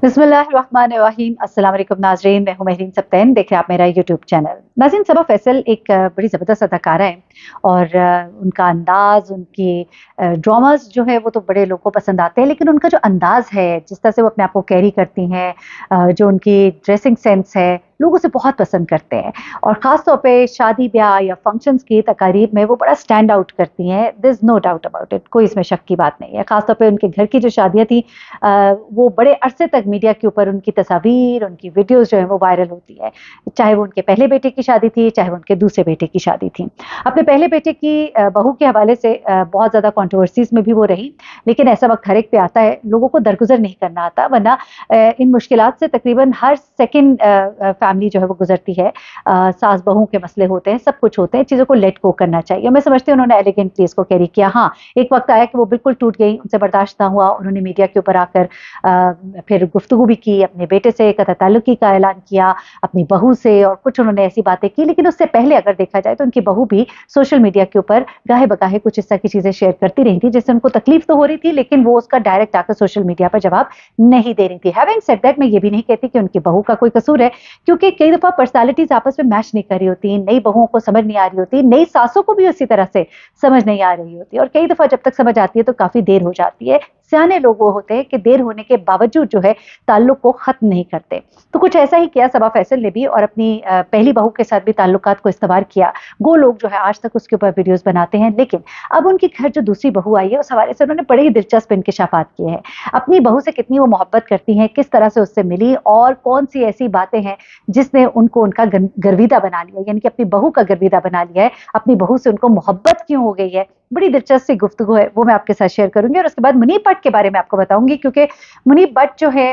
बिस्मिल्लाहिर्रहमानिर्रहीम। अस्सलाम वालेकुम नाज़रीन, मैं हूं महरीन सब्तैन, देख रहे हैं आप मेरा यूट्यूब चैनल। नाज़रीन, सबा फैसल एक बड़ी ज़बरदस्त अदाकारा है और उनका अंदाज़, उनकी ड्रामास जो है वो तो बड़े लोगों को पसंद आते हैं, लेकिन उनका जो अंदाज़ है, जिस तरह से वो अपने आप को कैरी करती हैं, जो उनकी ड्रेसिंग सेंस है, लोग उसे बहुत पसंद करते हैं और ख़ास तौर पे शादी-ब्याह या फंक्शंस की तकारीब में वो बड़ा स्टैंड आउट करती हैं। There is no doubt about it, कोई इसमें शक की बात नहीं है। ख़ास तौर पे उनके घर की जो शादियाँ थी, वो बड़े अरसे तक मीडिया के ऊपर उनकी तस्वीर, उनकी वीडियोज़ जो है वो वायरल होती है। चाहे वो उनके पहले बेटे की शादी थी, चाहे वो उनके दूसरे बेटे की शादी थी। अपने पहले बेटे की बहू के हवाले से बहुत ज़्यादा कंट्रोवर्सीज़ में भी वो रही, लेकिन ऐसा वक़्त हर एक पे आता है, लोगों को दरगुज़र नहीं करना आता, वरना इन मुश्किलात से तकरीबन हर सेकंड फैमिली जो है वो गुज़रती है। सास-बहू के मसले होते हैं, सब कुछ होते हैं, चीज़ों को लेट गो करना चाहिए। मैं समझती हूँ उन्होंने एलिगेंटली इसको कैरी किया। हाँ, एक वक़्त आया कि वो बिल्कुल टूट गई, उनसे बर्दाश्त ना हुआ, उन्होंने मीडिया के ऊपर आकर फिर गुफ्तगू भी की, अपने बेटे से कतई ताल्लुकी का ऐलान किया, अपनी बहू से, और कुछ उन्होंने ऐसी बातें की। लेकिन उससे पहले अगर देखा जाए तो उनकी बहू भी सोशल मीडिया के ऊपर गाहे-बगाहे कुछ इस तरह की चीज़ें शेयर करती रही थी, जिससे उनको तकलीफ तो हो रही थी, लेकिन वो उसका डायरेक्ट आकर सोशल मीडिया पर जवाब नहीं दे रही थी। हैविंग सेड दैट, मैं ये भी नहीं कहती कि उनकी बहू का कोई कसूर है, क्योंकि कई दफ़ा पर्सनैलिटीज़ आपस में मैच नहीं कर रही होती, नई बहुओं को समझ नहीं आ रही होती, नई सासों को भी उसी तरह से समझ नहीं आ रही होती, और कई दफ़ा जब तक समझ आती है तो काफ़ी देर हो जाती है। सियाने लोग वो होते हैं कि देर होने के बावजूद जो है ताल्लुक को ख़त्म नहीं करते। तो कुछ ऐसा ही किया सबा फैसल ने भी, और अपनी पहली बहू के साथ भी ताल्लुकात को इस्तेमाल किया। वो लोग जो है आज तक उसके ऊपर वीडियोज़ बनाते हैं, लेकिन अब उनके घर जो दूसरी बहू आई है, उस हवाले से उन्होंने बड़े ही दिलचस्प इंकिशाफ़ात किए हैं। अपनी बहू से कितनी वो मोहब्बत करती हैं, किस तरह से उससे मिली, और कौन-सी ऐसी बातें हैं जिसने उनको उनका गर्विदा बना लिया, यानी कि अपनी बहू का गर्विदा बना लिया है, अपनी बहू से उनको मोहब्बत क्यों हो गई है। बड़ी दिलचस्प सी गुफ्तगू है, वो मैं आपके साथ शेयर करूँगी, और उसके बाद मुनीब भट्ट के बारे में आपको बताऊँगी, क्योंकि मुनीब भट्ट जो है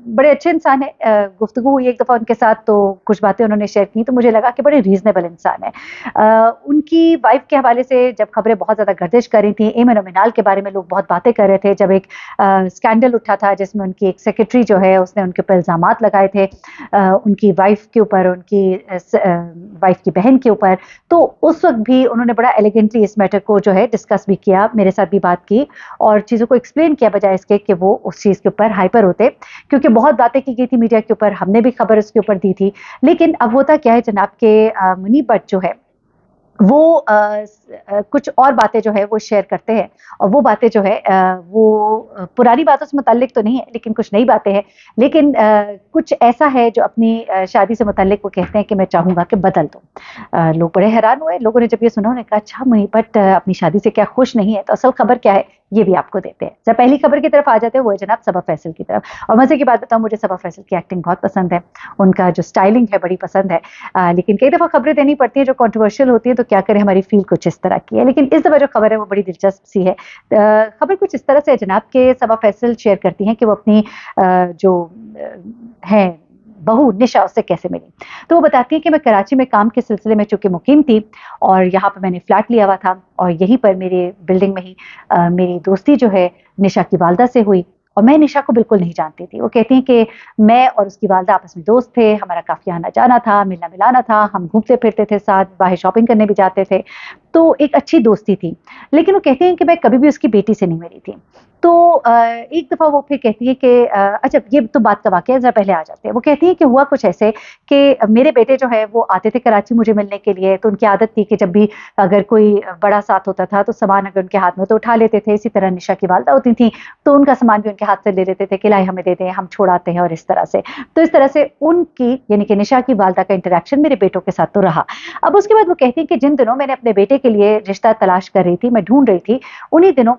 बड़े अच्छे इंसान हैं। गुफ्तगू हुई एक दफ़ा उनके साथ, तो कुछ बातें उन्होंने शेयर की, तो मुझे लगा कि बड़े रीज़नेबल इंसान हैं। उनकी वाइफ़ के हवाले से जब खबरें बहुत ज़्यादा गर्दिश कर रही थी, एमन और मिनाल के बारे में लोग बहुत बातें कर रहे थे, जब एक स्कैंडल उठा था जिसमें उनकी एक सेक्रेटरी जो है उसने उनके ऊपर इल्ज़ामात लगाए थे, उनकी वाइफ़ के ऊपर, उनकी वाइफ़ की बहन के ऊपर, तो उस वक़्त भी उन्होंने बड़ा एलिगेंटली इस मैटर को जो है डिस्कस भी किया, मेरे साथ भी बात की और चीज़ों को एक्सप्लेन किया, बजाय इसके कि वो उस चीज़ के ऊपर हाइपर होते। क्योंकि बहुत बातें की गई थी मीडिया के ऊपर, हमने भी खबर उसके ऊपर दी थी। लेकिन अब होता क्या है जनाब के मुनीब भट्ट जो है वो कुछ और बातें जो है वो शेयर करते हैं, और वो बातें जो है वो पुरानी बातों से मुताल्लिक तो नहीं है, लेकिन कुछ नई बातें हैं। लेकिन कुछ ऐसा है जो अपनी शादी से मुताल्लिक वो कहते हैं कि मैं चाहूँगा कि बदल दो। लोग बड़े हैरान हुए, लोगों ने जब ये सुना, उन्होंने कहा अच्छा मुनीब भट्ट अपनी शादी से क्या खुश नहीं है? तो असल खबर क्या है, ये भी आपको देते हैं। जब पहली खबर की तरफ आ जाते हैं, वो है जनाब सबा फैसल की तरफ। और मज़े की बात बताऊँ, मुझे सबा फैसल की एक्टिंग बहुत पसंद है, उनका जो स्टाइलिंग है बड़ी पसंद है। लेकिन कई दफ़ा खबरें देनी पड़ती हैं जो कंट्रोवर्शियल होती हैं, तो क्या करें, हमारी फील्ड कुछ इस तरह की है। लेकिन इस दफ़ा जो खबर है वो बड़ी दिलचस्प सी है। खबर कुछ इस तरह से है जनाब के सबा फैसल शेयर करती हैं कि वो अपनी जो हैं बहू निशा, उससे कैसे मिली। तो वो बताती हैं कि मैं कराची में काम के सिलसिले में चूँकि मुकीम थी, और यहाँ पर मैंने फ्लैट लिया हुआ था, और यहीं पर मेरे बिल्डिंग में ही मेरी दोस्ती जो है निशा की वालदा से हुई, और मैं निशा को बिल्कुल नहीं जानती थी। वो कहती हैं कि मैं और उसकी वालदा आपस में दोस्त थे, हमारा काफ़ी आना-जाना था, मिलना-मिलाना था, हम घूमते-फिरते थे साथ, बाहर शॉपिंग करने भी जाते थे, तो एक अच्छी दोस्ती थी। लेकिन वो कहती हैं कि मैं कभी भी उसकी बेटी से नहीं मिली थी। तो एक दफ़ा वो फिर कहती है कि अच्छा, ये तो बात का वाक़या है, ज़रा पहले आ जाते हैं। वो कहती है कि हुआ कुछ ऐसे कि मेरे बेटे जो है वो आते थे कराची मुझे मिलने के लिए, तो उनकी आदत थी कि जब भी अगर कोई बड़ा साथ होता था, तो सामान अगर उनके हाथ में तो उठा लेते थे। इसी तरह निशा की वालदा होती थी, तो उनका सामान भी उनके हाथ से ले लेते थे कि लाए हमें दे दें, हम छोड़ आते हैं, और इस तरह से। तो इस तरह से उनकी, यानी कि निशा की वालदा का इंटरैक्शन मेरे बेटों के साथ तो रहा। अब उसके बाद वो कहती हैं कि जिन दिनों मैंने अपने बेटे के लिए रिश्ता तलाश कर रही थी, मैं ढूँढ रही थी, उन्हीं दिनों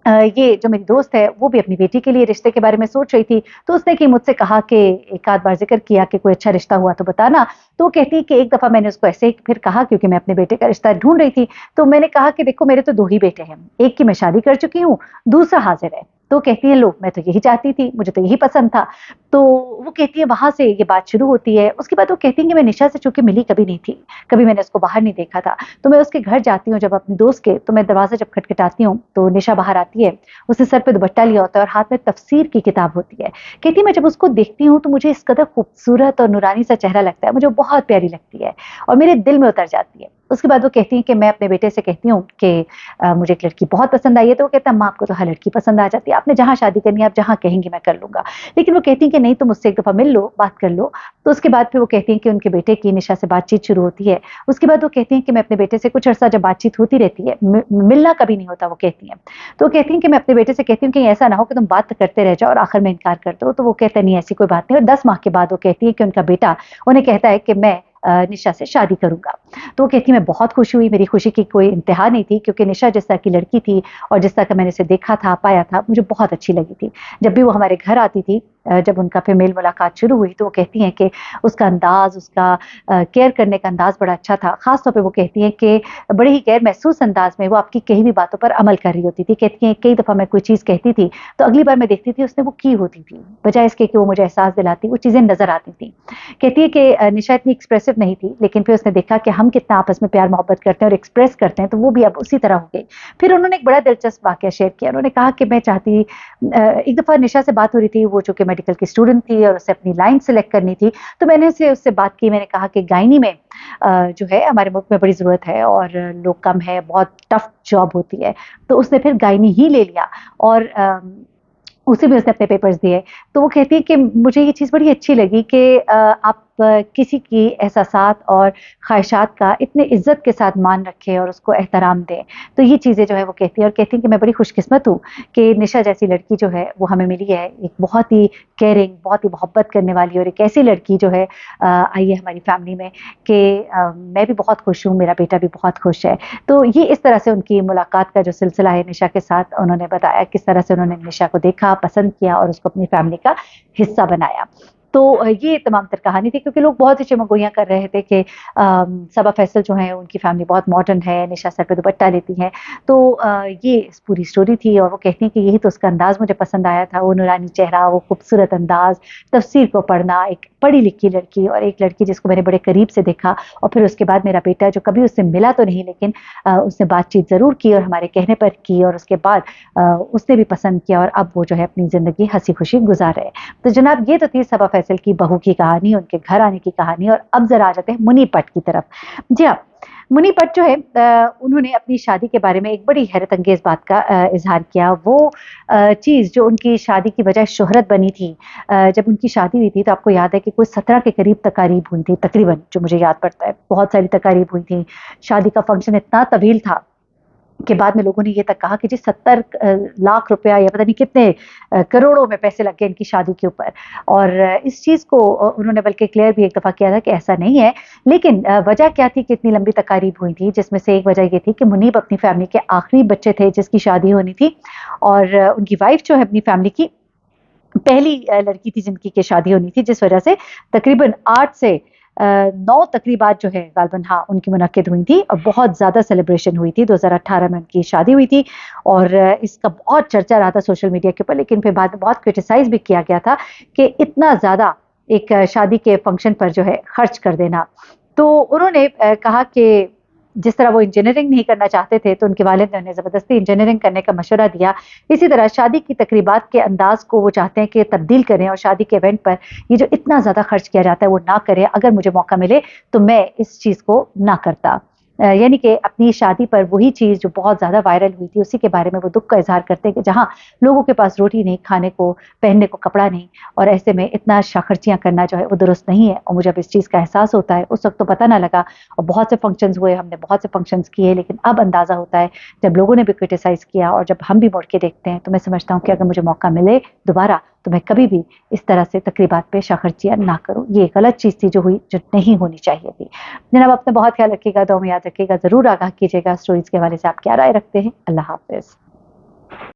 ये जो मेरी दोस्त है वो भी अपनी बेटी के लिए रिश्ते के बारे में सोच रही थी, तो उसने कि मुझसे कहा कि एक आध बार ज़िक्र किया कि कोई अच्छा रिश्ता हुआ तो बताना। तो वो कहती है कि एक दफ़ा मैंने उसको ऐसे ही फिर कहा, क्योंकि मैं अपने बेटे का रिश्ता ढूँढ रही थी, तो मैंने कहा कि देखो मेरे तो 2 ही बेटे हैं, एक की मैं शादी कर चुकी हूँ, दूसरा हाज़िर है। तो कहती है लो, मैं तो यही चाहती थी, मुझे तो यही पसंद था। तो वो कहती है वहाँ से ये बात शुरू होती है। उसके बाद वो कहती हैं कि मैं निशा से चूँकि मिली कभी नहीं थी, कभी मैंने उसको बाहर नहीं देखा था, तो मैं उसके घर जाती हूँ जब अपने दोस्त के, तो मैं दरवाज़ा जब खटखटाती हूँ, तो निशा बाहर आती है। उसने सर पे दुपट्टा लिया होता है और हाथ में तफ़सीर की किताब होती है। कहती है मैं जब उसको देखती हूँ तो मुझे इस कदर खूबसूरत और नूरानी सा चेहरा लगता है, मुझे वो बहुत प्यारी लगती है और मेरे दिल में उतर जाती है। उसके बाद वो कहती हैं कि मैं अपने बेटे से कहती हूँ कि मुझे एक लड़की बहुत पसंद आई है, तो वो कहता है अम्मा आपको तो हर लड़की पसंद आ जाती है, आपने जहाँ शादी करनी है आप जहाँ कहेंगी मैं कर लूँगा। लेकिन वो कहती हैं कि नहीं तुम मुझसे एक दफ़ा मिल लो, बात कर लो। तो उसके बाद फिर वो कहती हैं कि उनके बेटे की निशा से बातचीत शुरू होती है। उसके बाद वो कहती हैं कि मैं अपने बेटे से कुछ अर्सा जब बातचीत होती रहती है, मिलना कभी नहीं होता वो कहती हैं। तो वो कहती हैं कि मैं अपने बेटे से कहती हूँ कि ऐसा ना हो कि तुम बात करते रह जाओ और आखिर में इनकार कर दो। तो वो कहता है नहीं ऐसी कोई बात नहीं, और 10 माह के बाद वो कहती है कि उनका बेटा उन्हें कहता है कि मैं निशा से शादी करूँगा। तो वो कहती है मैं बहुत खुश हुई, मेरी खुशी की कोई इंतहा नहीं थी, क्योंकि निशा जिस तरह की लड़की थी और जिस तरह का मैंने उसे देखा था, पाया था, मुझे बहुत अच्छी लगी थी। जब भी वो हमारे घर आती थी, जब उनका फिर मेल मुलाकात शुरू हुई, तो वो कहती हैं कि उसका अंदाज़, उसका केयर करने का अंदाज़ बड़ा अच्छा था। ख़ास तौर पे वो कहती हैं कि बड़े ही गैर महसूस अंदाज़ में वो आपकी कही भी बातों पर अमल कर रही होती थी। कहती हैं कई दफ़ा मैं कोई चीज़ कहती थी, तो अगली बार मैं देखती थी उसने वो की होती थी। बजाए इसके कि वो मुझे एहसास दिलाती, वो चीज़ें नज़र आती थी। कहती है कि निशा इतनी एक्सप्रेसिव नहीं थी, लेकिन फिर उसने देखा कि हम कितना आपस में प्यार मोहब्बत करते हैं और एक्सप्रेस करते हैं, तो वो भी अब उसी तरह हो गई। फिर उन्होंने एक बड़ा दिलचस्प वाक़या शेयर किया। उन्होंने कहा कि मैं चाहती एक दफ़ा निशा से बात हो रही थी, वो चूँकि मेडिकल की स्टूडेंट थी और उसे अपनी लाइन सेलेक्ट करनी थी, तो मैंने उससे बात की। मैंने कहा कि गायनी में जो है हमारे मुल्क में बड़ी ज़रूरत है और लोग कम है, बहुत टफ जॉब होती है। तो उसने फिर गायनी ही ले लिया और उसी में उसने अपने पेपर्स दिए। तो वो कहती है कि मुझे ये चीज़ बड़ी अच्छी लगी कि आप किसी की एहसासात और ख़्वाहिशात का इतने इज़्ज़त के साथ मान रखें और उसको एहतराम दें। तो ये चीज़ें जो है वो कहती है, और कहती हैं कि मैं बड़ी खुशकिस्मत हूँ कि निशा जैसी लड़की जो है वो हमें मिली है। एक बहुत ही केयरिंग, बहुत ही मोहब्बत करने वाली और एक ऐसी लड़की जो है आई है हमारी फ़ैमिली में कि मैं भी बहुत खुश हूँ, मेरा बेटा भी बहुत खुश है। तो ये इस तरह से उनकी मुलाकात का जो सिलसिला है निशा के साथ, उन्होंने बताया किस तरह से उन्होंने निशा को देखा, पसंद किया और उसको अपनी फैमिली का हिस्सा बनाया। तो ये तमाम तर कहानी थी, क्योंकि लोग बहुत ही चमगोइयाँ कर रहे थे कि सबा फैसल जो हैं उनकी फैमिली बहुत मॉडर्न है, निशा सर पे दुपट्टा लेती हैं। तो ये पूरी स्टोरी थी और वो कहती हैं कि यही तो उसका अंदाज़ मुझे पसंद आया था, वो नूरानी चेहरा, वो खूबसूरत अंदाज़, तफ़सीर को पढ़ना, एक पढ़ी-लिखी लड़की और एक लड़की जिसको मैंने बड़े करीब से देखा। और फिर उसके बाद मेरा बेटा जो कभी उससे मिला तो नहीं, लेकिन उसने बातचीत ज़रूर की और हमारे कहने पर की, और उसके बाद उसने भी पसंद किया और अब वो जो है अपनी ज़िंदगी हँसी-खुशी गुज़ार रहे हैं। तो जनाब ये तो थी सबा फैसल की बहू की कहानी, उनके घर आने की कहानी। और अब ज़रा आ जाते हैं मुनी पट की तरफ। जी हाँ, मुनी पट जो है उन्होंने अपनी शादी के बारे में एक बड़ी हैरत अंगेज़ बात का इज़हार किया। वो चीज़ जो उनकी शादी की बजाय शोहरत बनी थी, जब उनकी शादी हुई थी तो आपको याद है कि कोई 17 के करीब तकारीब हुई थी, तकरीबन जो मुझे याद पड़ता है, बहुत सारी तकारीब हुई थी। शादी का फंक्शन इतना तवील था के बाद में लोगों ने ये तक कहा कि जी 70 लाख रुपया या पता नहीं कितने करोड़ों में पैसे लग गए इनकी शादी के ऊपर। और इस चीज़ को उन्होंने बल्कि क्लियर भी एक दफ़ा किया था कि ऐसा नहीं है। लेकिन वजह क्या थी कि इतनी लंबी तकारीब हुई थी, जिसमें से एक वजह ये थी कि मुनीब अपनी फैमिली के आखिरी बच्चे थे जिसकी शादी होनी थी, और उनकी वाइफ जो है अपनी फैमिली की पहली लड़की थी जिनकी के शादी होनी थी, जिस वजह से तकरीबन 8 से 9 तकरीबात जो है गालिबन हाँ, उनकी मुनक्किद हुई थी और बहुत ज़्यादा सेलिब्रेशन हुई थी। 2018 में उनकी शादी हुई थी और इसका बहुत चर्चा रहा था सोशल मीडिया के ऊपर, लेकिन फिर बाद में बहुत क्रिटिसाइज़ भी किया गया था कि इतना ज़्यादा एक शादी के फंक्शन पर जो है खर्च कर देना। तो उन्होंने कहा कि जिस तरह वो इंजीनियरिंग नहीं करना चाहते थे, तो उनके वालिद ने उन्हें ज़बरदस्ती इंजीनियरिंग करने का मशवरा दिया। इसी तरह शादी की तकरीबात के अंदाज़ को वो चाहते हैं कि तब्दील करें और शादी के इवेंट पर ये जो इतना ज़्यादा खर्च किया जाता है वो ना करें। अगर मुझे मौका मिले तो मैं इस चीज़ को ना करता। यानी कि अपनी शादी पर वही चीज़ जो बहुत ज़्यादा वायरल हुई थी, उसी के बारे में वो दुःख का इज़हार करते हैं कि जहाँ लोगों के पास रोटी नहीं, खाने को, पहनने को कपड़ा नहीं, और ऐसे में इतना शाखर्चियाँ करना जो है वो दुरुस्त नहीं है। और मुझे अब इस चीज़ का एहसास होता है, उस वक़्त तो पता ना लगा और बहुत से फंक्शंस हुए, हमने बहुत से फंक्शंस किए, लेकिन अब अंदाज़ा होता है जब लोगों ने भी क्रिटिसाइज़ किया और जब हम भी मुड़ के देखते हैं, तो मैं समझता हूँ कि अगर मुझे मौका मिले दोबारा, तो मैं कभी भी इस तरह से तकरीबात पे शाखर्चियाँ ना करूँ। ये गलत चीज़ थी जो हुई, जो नहीं होनी चाहिए थी। जनाब अपना बहुत ख्याल रखिएगा, दुआ में याद रखिएगा, ज़रूर आगाह कीजिएगा स्टोरीज़ के हवाले से आप क्या राय रखते हैं। अल्लाह हाफ़िज़।